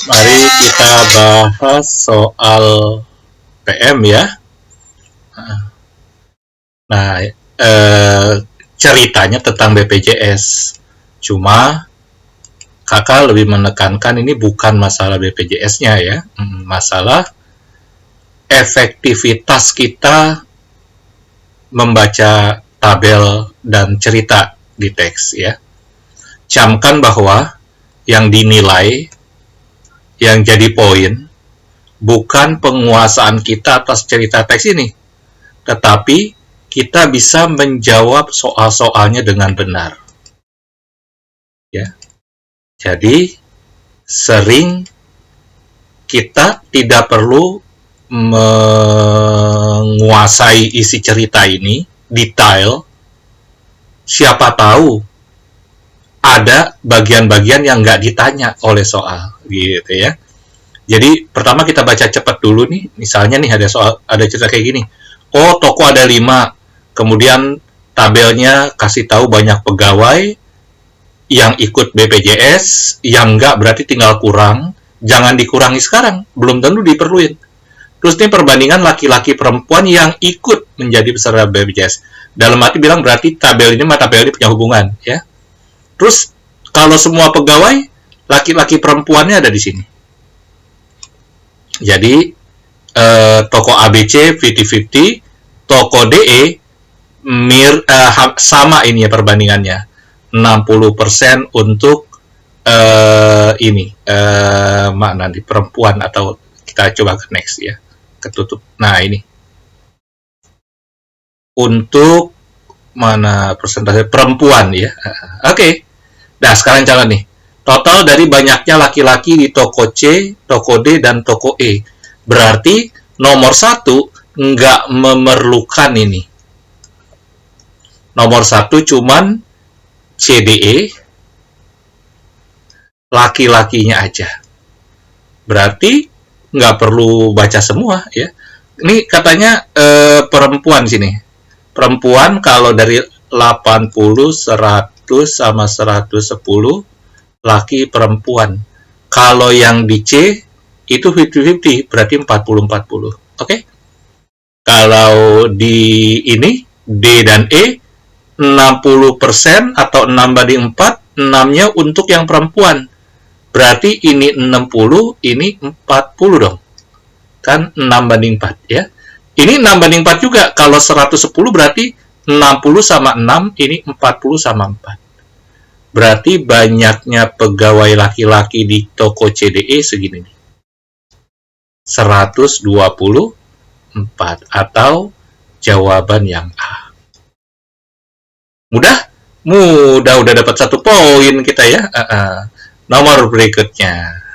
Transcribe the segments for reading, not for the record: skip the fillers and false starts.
Mari kita bahas soal PM ya. Nah, ceritanya tentang BPJS. Cuma kakak lebih menekankan ini bukan masalah BPJS-nya ya, masalah efektivitas kita membaca tabel dan cerita di teks ya. Camkan bahwa yang dinilai, yang jadi poin, bukan penguasaan kita atas cerita teks ini, tetapi kita bisa menjawab soal-soalnya dengan benar. Ya. Jadi, sering kita tidak perlu menguasai isi cerita ini, detail. Siapa tahu ada bagian-bagian yang nggak ditanya oleh soal, gitu ya. Jadi pertama kita baca cepat dulu nih, misalnya nih ada cerita kayak gini. Oh, toko ada 5, kemudian tabelnya kasih tahu banyak pegawai yang ikut BPJS, yang nggak berarti tinggal kurang. Jangan dikurangi sekarang, belum tentu diperluin. Terus ini perbandingan laki-laki perempuan yang ikut menjadi peserta BPJS. Dalam arti bilang berarti tabel ini sama tabel ini punya hubungan, ya. Terus kalau semua pegawai laki-laki perempuannya ada di sini. Jadi toko ABC 50-50, toko DE sama ini ya perbandingannya. 60% untuk mana di perempuan, atau kita coba ke next ya, ketutup. Nah ini untuk mana persentase perempuan ya. Oke. Nah sekarang calon nih, total dari banyaknya laki-laki di toko C, toko D, dan toko E. Berarti nomor 1 nggak memerlukan ini. Nomor 1 cuman CDE, laki-lakinya aja. Berarti nggak perlu baca semua ya. Ini katanya perempuan sini. Perempuan kalau dari 80, 100 sama 110, laki perempuan. Kalau yang di C itu 50-50, berarti 40-40. Oke? Kalau di ini D dan E 60% atau 6/4, 6-nya untuk yang perempuan. Berarti ini 60, ini 40 dong. Kan 6/4 ya. Ini 6/4 juga. Kalau 110 berarti 60 sama 6, ini 40 sama 4. Berarti banyaknya pegawai laki-laki di toko CDE segini nih. 124, atau jawaban yang A. Mudah? Mudah, udah dapat 1 poin kita ya. Nomor berikutnya.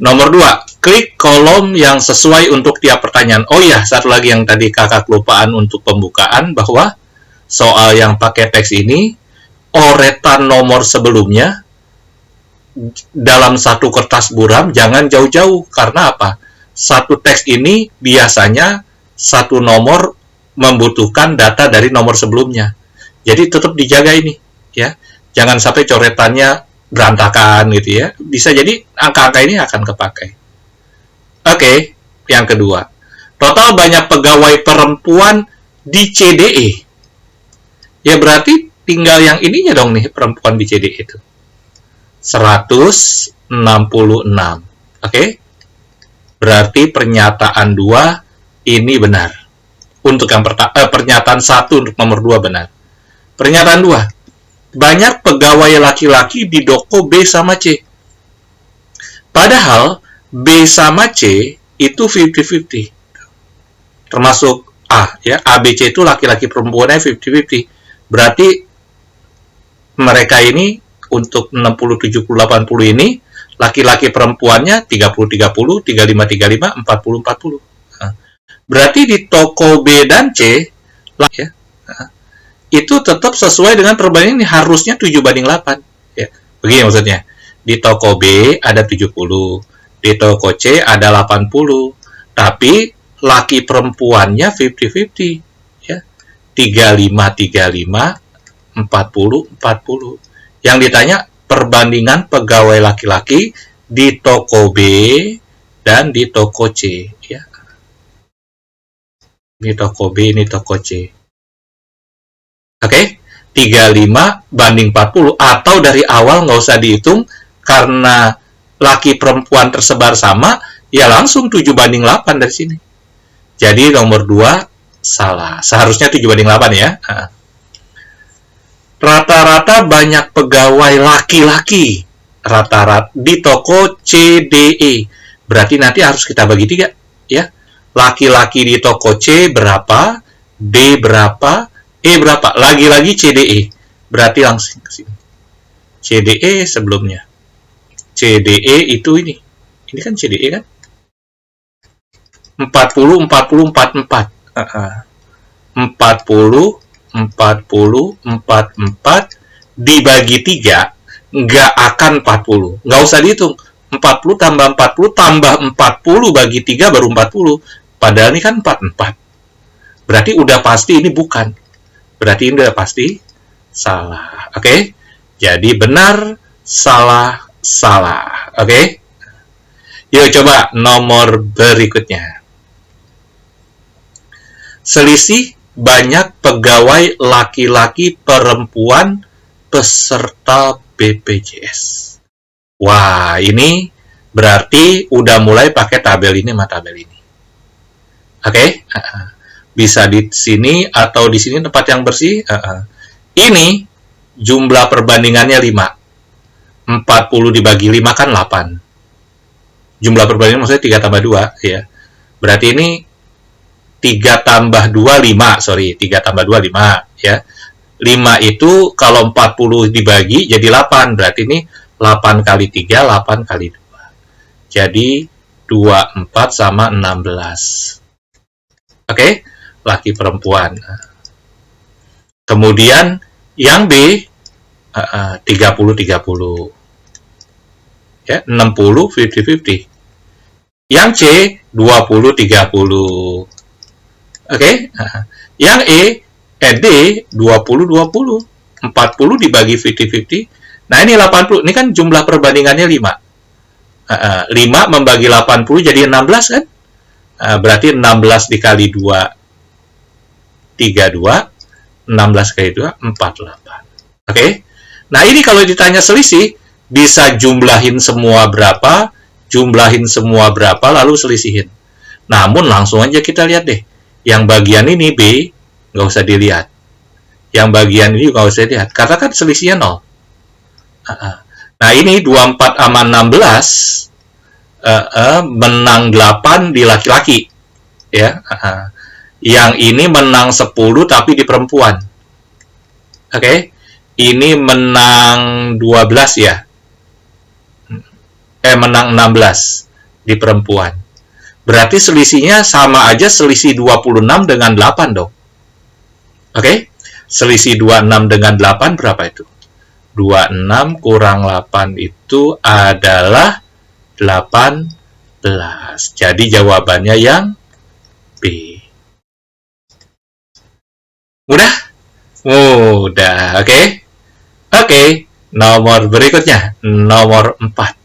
Nomor 2, klik kolom yang sesuai untuk tiap pertanyaan. Oh ya, satu lagi yang tadi kakak kelupaan untuk pembukaan, bahwa soal yang pakai teks ini, oretan nomor sebelumnya dalam satu kertas buram jangan jauh-jauh. Karena apa? Satu teks ini biasanya satu nomor membutuhkan data dari nomor sebelumnya. Jadi tetap dijaga ini, ya. Jangan sampai coretannya berantakan gitu ya. Bisa jadi angka-angka ini akan kepakai. Oke, yang kedua. Total banyak pegawai perempuan di CDE. Ya berarti tinggal yang ininya dong nih, perempuan di CDE itu. 166. Oke? Berarti pernyataan 2 ini benar. Untuk yang pernyataan 1 untuk nomor 2 benar. Pernyataan 2. Banyak pegawai laki-laki di toko B sama C. Padahal B sama C itu 50-50. Termasuk A ya, ABC itu laki-laki perempuannya 50-50. Berarti mereka ini untuk 60, 70, 80 ini laki-laki perempuannya 30-30, 35-35, 40-40. Berarti di toko B dan C ya, itu tetap sesuai dengan perbandingan ini, harusnya 7/8 ya. Begini maksudnya. Di toko B ada 70, di toko C ada 80. Tapi laki perempuannya 50-50 ya. 35-35, 40-40. Yang ditanya perbandingan pegawai laki-laki di toko B dan di toko C, ya. Ini toko B, ini toko C. Oke, 35 banding 40, atau dari awal nggak usah dihitung, karena laki perempuan tersebar sama, ya langsung 7 banding 8 dari sini. Jadi nomor 2 salah. Seharusnya 7 banding 8 ya. Rata-rata banyak pegawai laki-laki rata-rata di toko CDE. Berarti nanti harus kita bagi 3 ya. Laki-laki di toko C berapa, D berapa, E berapa. Lagi-lagi CDE. Berarti langsung ke sini. CDE sebelumnya. CDE itu ini. Ini kan CDE kan? 40, 40, 44. 40, 40, 44 dibagi 3 nggak akan 40. Nggak usah dihitung. 40 tambah 40 tambah 40 bagi 3 baru 40. Padahal ini kan 44. Berarti udah pasti ini bukan. Berarti ini udah pasti salah. Oke? Jadi benar, salah, salah. Oke? Yuk coba nomor berikutnya. Selisih banyak pegawai laki-laki perempuan peserta BPJS. Wah, ini berarti udah mulai pakai tabel ini sama tabel ini. Oke? Bisa di sini atau di sini tempat yang bersih. Ini jumlah perbandingannya 5. 40 dibagi 5 kan 8. Jumlah perbandingan maksudnya 3 tambah 2 ya. Berarti ini 3 tambah 2, 5. Sorry, 3 tambah 2, 5. Ya. 5 itu kalau 40 dibagi jadi 8. Berarti ini 8 kali 3, 8 kali 2. Jadi 24 sama 16. Oke? Laki perempuan. Kemudian yang B, 30-30. Ya, 60, 50-50. Yang C, 20-30. Oke, yang E, D 20-20, 40 dibagi 50-50. Nah ini 80, ini kan jumlah perbandingannya 5. 5 membagi 80 jadi 16 kan? Berarti 16 dikali 2, 32, 16 kali 2, 48. Oke, nah ini kalau ditanya selisih, bisa jumlahin semua berapa, lalu selisihin. Namun langsung aja kita lihat deh. Yang bagian ini B, nggak usah dilihat. Yang bagian ini nggak usah dilihat. Karena kan selisihnya 0. Nah ini 24 sama 16, menang 8 di laki-laki. Ya. Yang ini menang 10 tapi di perempuan. Oke. Ini menang 12 ya. Menang 16 di perempuan. Berarti selisihnya sama aja, selisih 26 dengan 8 dong. Oke? Selisih 26 dengan 8 berapa itu? 26 kurang 8 itu adalah 18. Jadi jawabannya yang B. Mudah? Mudah, oke? Oke, nomor berikutnya, nomor 4.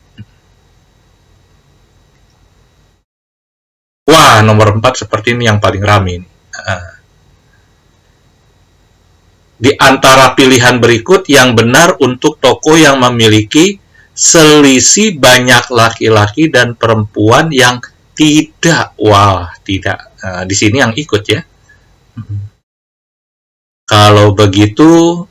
Wah, nomor 4 seperti ini yang paling ramai. Di antara pilihan berikut yang benar untuk toko yang memiliki selisih banyak laki-laki dan perempuan yang tidak. Wah, tidak. Di sini yang ikut ya. Kalau begitu,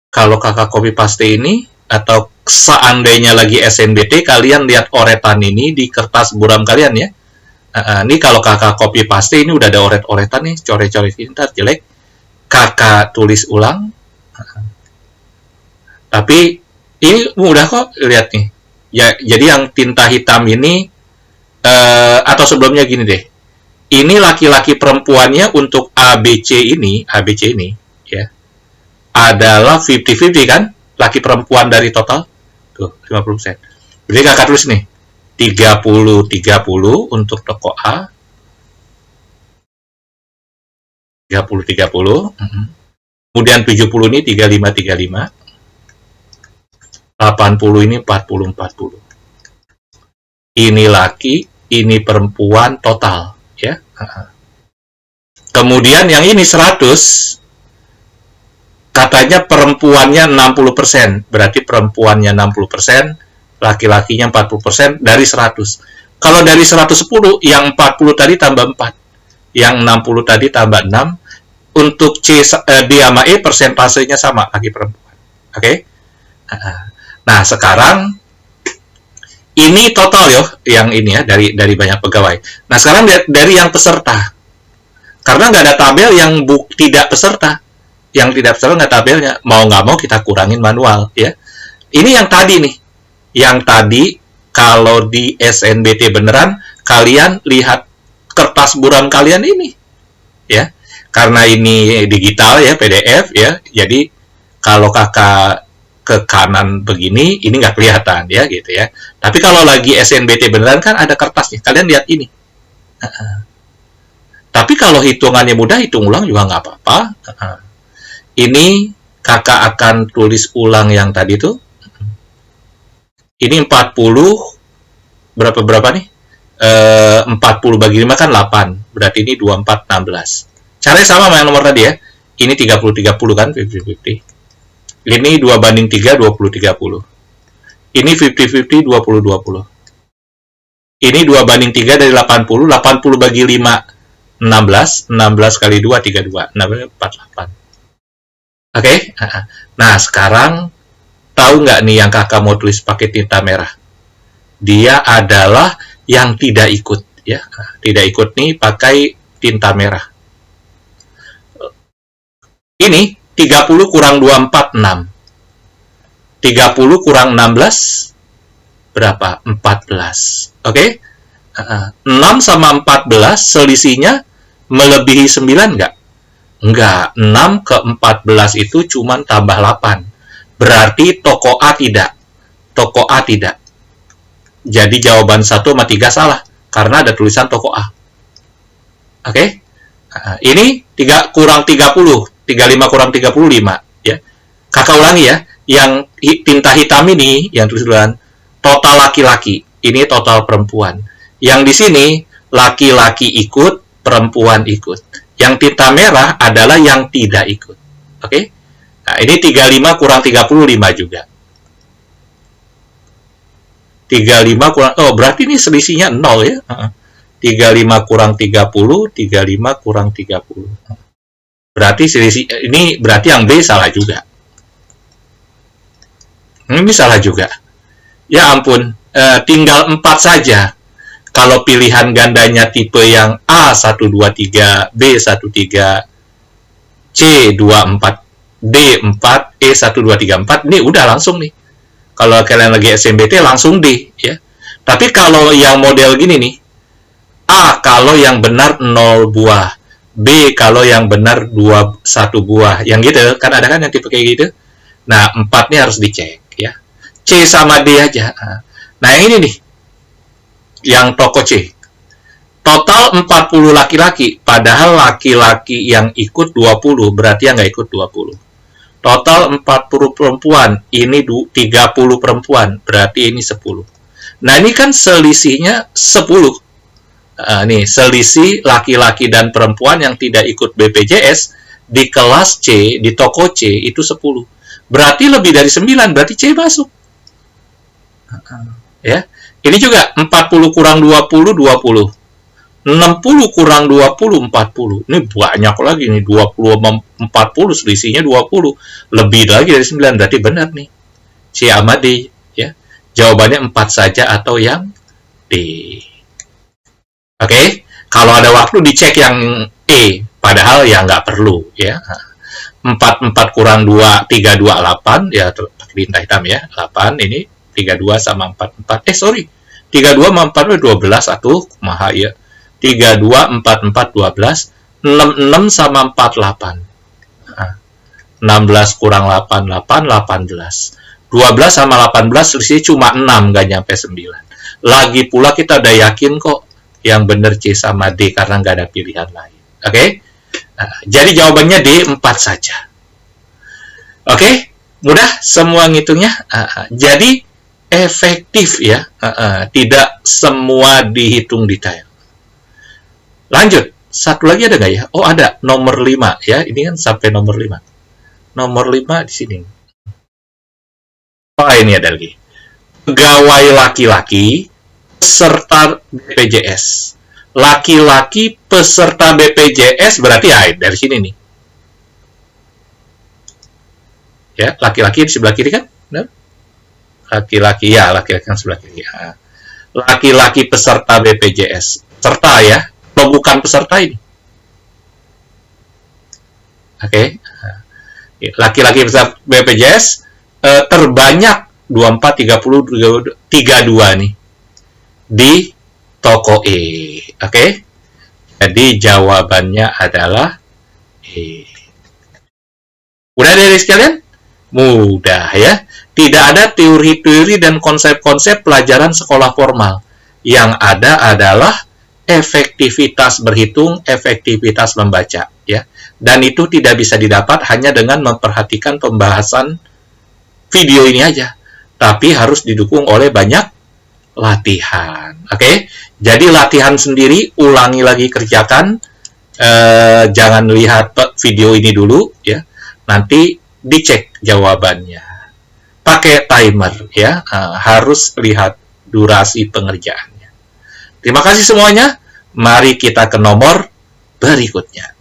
kalau kakak copy paste ini, atau seandainya lagi SNBT, kalian lihat oretan ini di kertas buram kalian ya. Ini kalau kakak copy paste, ini udah ada oret-oretan nih, coret-coret ini, ntar jelek. Kakak tulis ulang. Tapi ini mudah kok, lihat nih. Ya, jadi yang tinta hitam ini, atau sebelumnya gini deh. Ini laki-laki perempuannya untuk ABC ini, ya, adalah 50-50 kan? Laki perempuan dari total. Tuh, 50%. Jadi kakak tulis nih, 30-30 untuk toko A. 30-30. Kemudian 70 ini 35-35. 80 ini 40. Ini laki, ini perempuan total, ya. Kemudian yang ini 100, katanya perempuannya 60%, berarti perempuannya 60%, laki-lakinya 40% dari 100. Kalau dari 110, yang 40 tadi tambah 4, yang 60 tadi tambah 6. Untuk D sama E persentasenya sama, laki perempuan. Oke? Nah, sekarang ini total ya, yang ini ya, dari banyak pegawai. Nah, sekarang dari yang peserta. Karena nggak ada tabel yang tidak peserta. Yang tidak peserta nggak tabelnya. Mau nggak mau kita kurangin manual, ya. Ini yang tadi nih. Yang tadi, kalau di SNBT beneran, kalian lihat kertas buram kalian ini. Ya. Karena ini digital ya, PDF ya. Jadi, kalau kakak ke kanan begini, ini nggak kelihatan ya gitu ya. Tapi kalau lagi SNBT beneran kan ada kertasnya. Kalian lihat ini. Tapi kalau hitungannya mudah, hitung ulang juga nggak apa-apa. Ini kakak akan tulis ulang yang tadi tuh. Ini 40, berapa nih? 40 bagi 5 kan 8. Berarti ini 24, 16. Caranya sama sama yang nomor tadi ya. Ini 30-30 kan, 50-50. Ini 2/3, 20-30. Ini 50-50, 20-20. Ini 2/3 dari 80, 80 bagi 5, 16. 16 kali 2, 32. 48. Oke? Nah, sekarang tahu nggak nih yang kakak mau tulis pakai tinta merah? Dia adalah yang tidak ikut. Ya, tidak ikut nih pakai tinta merah. Ini 30 kurang 24, 6. 30 kurang 16, berapa? 14. Oke? 6 sama 14, selisihnya melebihi 9 nggak? Enggak. 6 ke 14 itu cuma tambah 8. Berarti toko A tidak. Toko A tidak. Jadi jawaban 1 sama 3 salah. Karena ada tulisan toko A. Oke? Ini 3 kurang 30. 35 kurang 35 ya. Kakak ulangi ya, yang tinta hitam ini yang tulisan total laki-laki, ini total perempuan. Yang di sini laki-laki ikut, perempuan ikut. Yang tinta merah adalah yang tidak ikut. Oke? Nah, ini 35 kurang 35 juga. 35 kurang, berarti ini selisihnya 0 ya. 35 kurang 30, 35 kurang 30. Berarti selisih ini berarti yang B salah juga. Ini salah juga. Ya ampun, tinggal 4 saja. Kalau pilihan gandanya tipe yang A123, B13, C24, D4, E1234, ini udah langsung nih. Kalau kalian lagi SNBT langsung D ya. Tapi kalau yang model gini nih, A kalau yang benar 0 buah, B kalau yang benar 1 buah. Yang gitu, kan ada kan yang tipe kayak gitu. Nah, 4 nih harus dicek ya. C sama D aja. Nah, yang ini nih. Yang toko C. Total 40 laki-laki, padahal laki-laki yang ikut 20, berarti yang nggak ikut 20. Total 40 perempuan, ini 30 perempuan, berarti ini 10. Nah, ini kan selisihnya 10. Nih, selisih laki-laki dan perempuan yang tidak ikut BPJS di kelas C, di toko C, itu 10. Berarti lebih dari 9, berarti C masuk. Ya. Ini juga 40 kurang 20, 20. 60 kurang 20, 40. Ini banyak lagi nih, 20 sama 40, selisihnya 20. Lebih lagi dari 9, berarti benar nih. C sama D. Ya. Jawabannya 4 saja atau yang D. Oke, kalau ada waktu dicek yang E, padahal ya nggak perlu ya. 4 kurang 2, 3, 2, 8, ya pakai tinta hitam ya, 8, ini 32 sama 4, 32 sama 4, 12, kumaha ya. 32, 4, 12, 6 sama 4, 8. 16 kurang 8, 8, 18. 12 sama 18, selisih cuma 6, nggak nyampe 9. Lagi pula kita udah yakin kok yang benar C sama D karena nggak ada pilihan lain. Oke? Jadi jawabannya D, 4 saja. Oke? Mudah semua ngitungnya. Jadi efektif ya. Tidak semua dihitung detail. Lanjut. Satu lagi ada nggak ya? Oh, ada. Nomor 5 ya. Ini kan sampai nomor 5. Nomor 5 di sini. Oh, ini ada lagi. Pegawai laki-laki peserta BPJS. Laki-laki peserta BPJS berarti ya dari sini nih. Ya, laki-laki di sebelah kiri kan? Benar? Laki-laki ya, laki-laki yang sebelah kiri. Laki-laki peserta BPJS. Peserta ya, kalau bukan peserta ini. Oke. Laki-laki peserta BPJS terbanyak 24, 30, 32 nih di toko E. Oke. Jadi jawabannya adalah E. Udah dari sekalian? Mudah ya. Tidak ada teori-teori dan konsep-konsep pelajaran sekolah formal. Yang ada adalah efektivitas berhitung, efektivitas membaca ya. Dan itu tidak bisa didapat hanya dengan memperhatikan pembahasan video ini aja. Tapi harus didukung oleh banyak latihan. Oke? Jadi latihan sendiri, ulangi lagi, kerjakan. Jangan lihat video ini dulu ya. Nanti dicek jawabannya. Pakai timer ya. Harus lihat durasi pengerjaannya. Terima kasih semuanya. Mari kita ke nomor berikutnya.